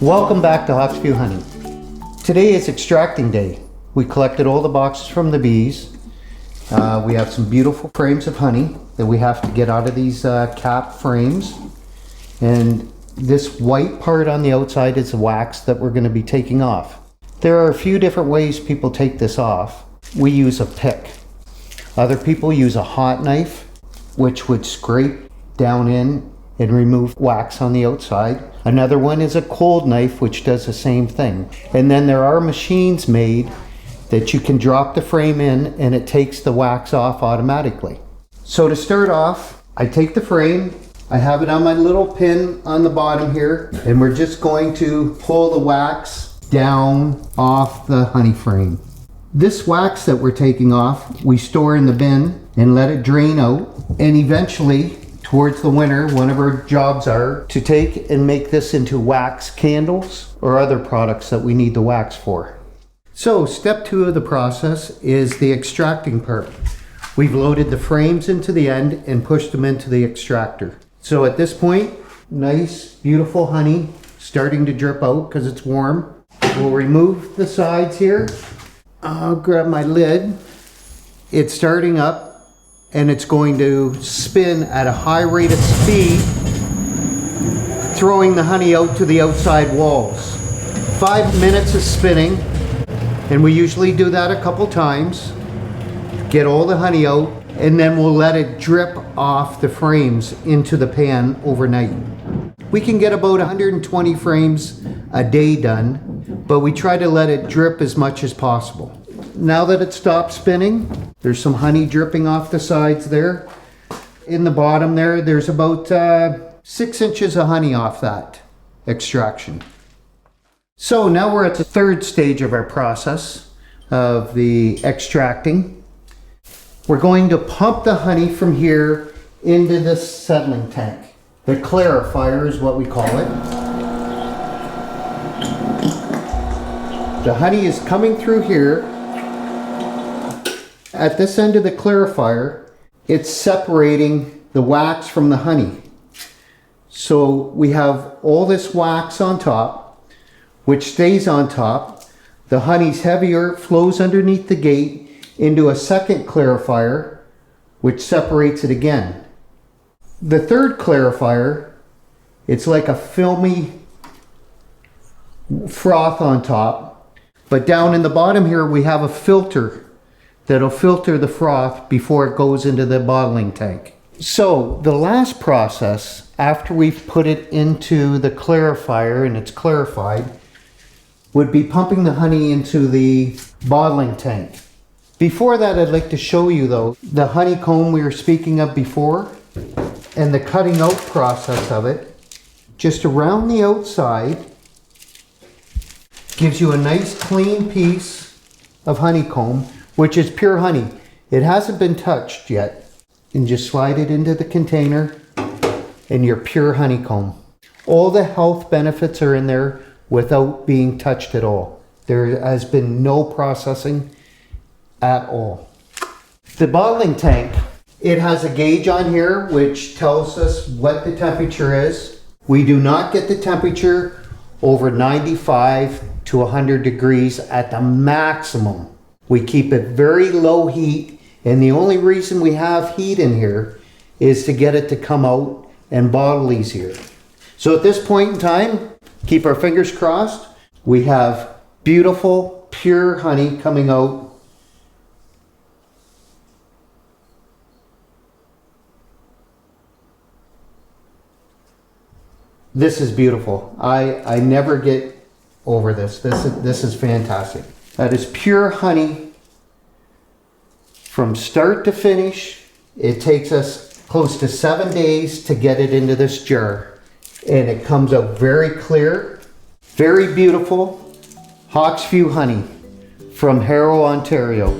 Welcome back to Hawksview Honey. Today is extracting day. We collected all the boxes from the bees. We have some beautiful frames of honey that we have to get out of these cap frames. And this white part on the outside is the wax that we're going to be taking off. There are a few different ways people take this off. We use a pick. Other people use a hot knife, which would scrape down in and remove wax on the outside. Another one is a cold knife, which does the same thing. And then there are machines made that you can drop the frame in and it takes the wax off automatically. So to start off, I take the frame, I have it on my little pin on the bottom here, and we're just going to pull the wax down off the honey frame. This wax that we're taking off, we store in the bin and let it drain out, and eventually towards the winter, one of our jobs are to take and make this into wax candles or other products that we need the wax for. So step 2 of the process is the extracting part. We've loaded the frames into the end and pushed them into the extractor. So at this point, nice, beautiful honey starting to drip out because it's warm. We'll remove the sides here. I'll grab my lid. It's starting up and it's going to spin at a high rate of speed, throwing the honey out to the outside walls. 5 minutes of spinning, and we usually do that a couple times. Get all the honey out, and then we'll let it drip off the frames into the pan overnight. We can get about 120 frames a day done, but we try to let it drip as much as possible. Now that it stopped spinning, there's some honey dripping off the sides there. In the bottom there, there's about 6 inches of honey off that extraction. So now we're at the 3rd stage of our process of the extracting. We're going to pump the honey from here into this settling tank. The clarifier is what we call it. The honey is coming through here. At this end of the clarifier, it's separating the wax from the honey. So we have all this wax on top, which stays on top. The honey's heavier, flows underneath the gate into a second clarifier, which separates it again. The 3rd clarifier, it's like a filmy froth on top, but down in the bottom here we have a filter that'll filter the froth before it goes into the bottling tank. So the last process, after we've put it into the clarifier and it's clarified, would be pumping the honey into the bottling tank. Before that, I'd like to show you though, the honeycomb we were speaking of before and the cutting out process of it. Just around the outside gives you a nice clean piece of honeycomb, which is pure honey. It hasn't been touched yet. And just slide it into the container and your pure honeycomb. All the health benefits are in there without being touched at all. There has been no processing at all. The bottling tank, it has a gauge on here which tells us what the temperature is. We do not get the temperature over 95 to 100 degrees at the maximum. We keep it very low heat, and the only reason we have heat in here is to get it to come out and bottle easier. So at this point in time, keep our fingers crossed. We have beautiful, pure honey coming out. This is beautiful. I never get over this. This is fantastic. That is pure honey from start to finish. It takes us close to 7 days to get it into this jar. And it comes out very clear, very beautiful. Hawksview Honey from Harrow, Ontario.